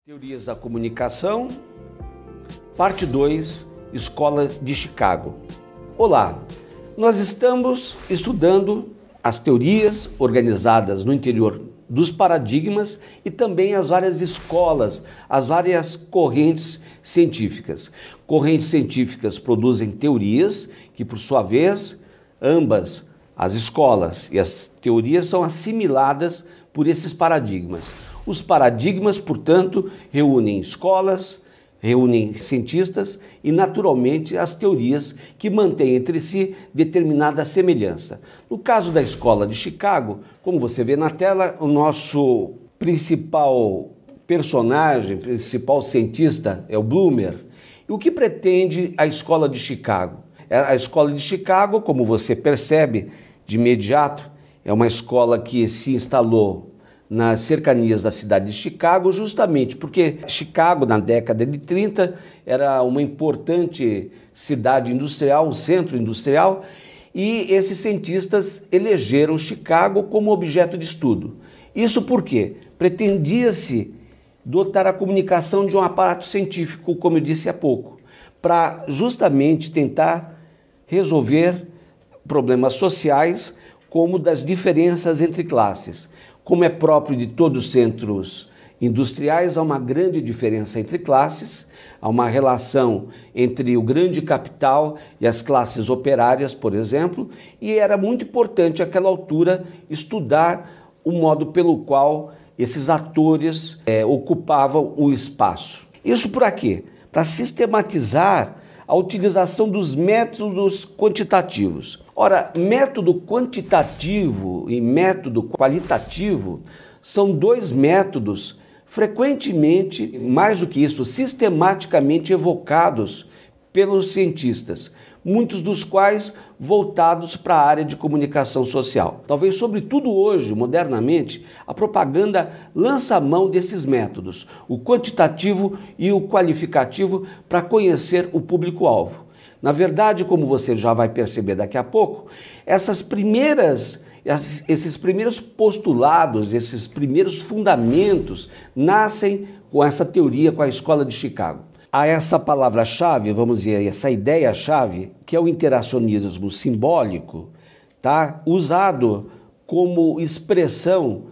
Teorias da Comunicação, parte 2, Escola de Chicago. Olá, nós estamos estudando as teorias organizadas no interior dos paradigmas e também as várias escolas, as várias correntes científicas. Correntes científicas produzem teorias que, por sua vez, ambas, as escolas e as teorias, são assimiladas por esses paradigmas. Os paradigmas, portanto, reúnem escolas, reúnem cientistas e, naturalmente, as teorias que mantêm entre si determinada semelhança. No caso da Escola de Chicago, como você vê na tela, o nosso principal personagem, principal cientista é o Bloomer. E o que pretende a Escola de Chicago? A Escola de Chicago, como você percebe de imediato, é uma escola que se instalou nas cercanias da cidade de Chicago, justamente porque Chicago, na década de 30, era uma importante cidade industrial, um centro industrial, e esses cientistas elegeram Chicago como objeto de estudo. Isso porque pretendia-se dotar a comunicação de um aparato científico, como eu disse há pouco, para justamente tentar resolver problemas sociais, como das diferenças entre classes. Como é próprio de todos os centros industriais, há uma grande diferença entre classes, há uma relação entre o grande capital e as classes operárias, por exemplo, e era muito importante, àquela altura, estudar o modo pelo qual esses atores ocupavam o espaço. Isso por quê? Para sistematizar a utilização dos métodos quantitativos. Ora, método quantitativo e método qualitativo são dois métodos frequentemente, mais do que isso, sistematicamente evocados pelos cientistas, muitos dos quais voltados para a área de comunicação social. Talvez, sobretudo hoje, modernamente, a propaganda lança a mão desses métodos, o quantitativo e o qualificativo, para conhecer o público-alvo. Na verdade, como você já vai perceber daqui a pouco, esses primeiros postulados, esses primeiros fundamentos nascem com essa teoria, com a Escola de Chicago. Há essa palavra-chave, vamos dizer, essa ideia-chave, que é o interacionismo simbólico, tá? Usado como expressão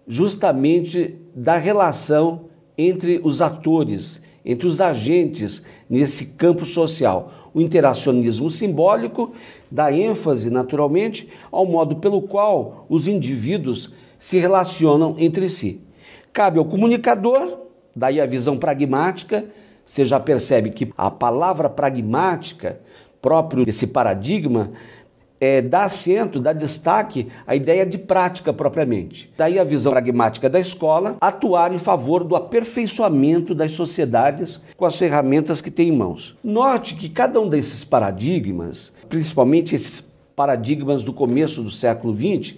justamente da relação entre os atores, entre os agentes nesse campo social. O interacionismo simbólico dá ênfase, naturalmente, ao modo pelo qual os indivíduos se relacionam entre si. Cabe ao comunicador, daí a visão pragmática. Você já percebe que a palavra pragmática, próprio desse paradigma, dá acento, dá destaque à ideia de prática propriamente. Daí a visão pragmática da escola, atuar em favor do aperfeiçoamento das sociedades com as ferramentas que tem em mãos. Note que cada um desses paradigmas, principalmente esses paradigmas do começo do século XX,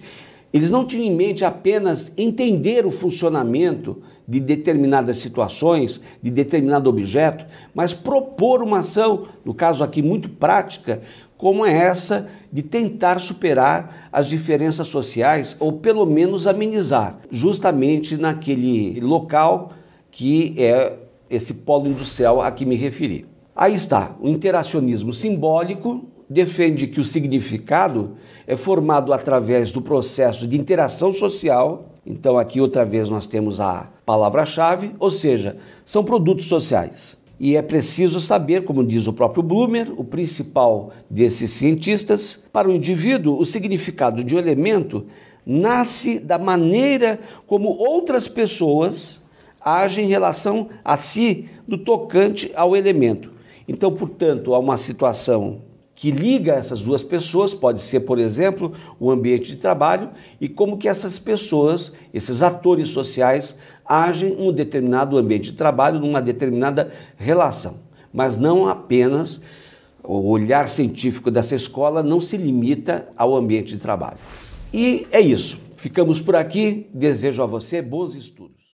eles não tinham em mente apenas entender o funcionamento de determinadas situações, de determinado objeto, mas propor uma ação, no caso aqui muito prática, como é essa de tentar superar as diferenças sociais ou pelo menos amenizar, justamente naquele local que é esse polo industrial a que me referi. Aí está, o interacionismo simbólico defende que o significado é formado através do processo de interação social. Então aqui outra vez nós temos a palavra-chave, ou seja, são produtos sociais. E é preciso saber, como diz o próprio Bloomer, o principal desses cientistas, para o indivíduo o significado de um elemento nasce da maneira como outras pessoas agem em relação a si no tocante ao elemento. Então, portanto, há uma situação que liga essas duas pessoas, pode ser, por exemplo, o ambiente de trabalho e como que essas pessoas, esses atores sociais, agem em um determinado ambiente de trabalho, numa determinada relação. Mas não apenas o olhar científico dessa escola não se limita ao ambiente de trabalho. E é isso. Ficamos por aqui. Desejo a você bons estudos.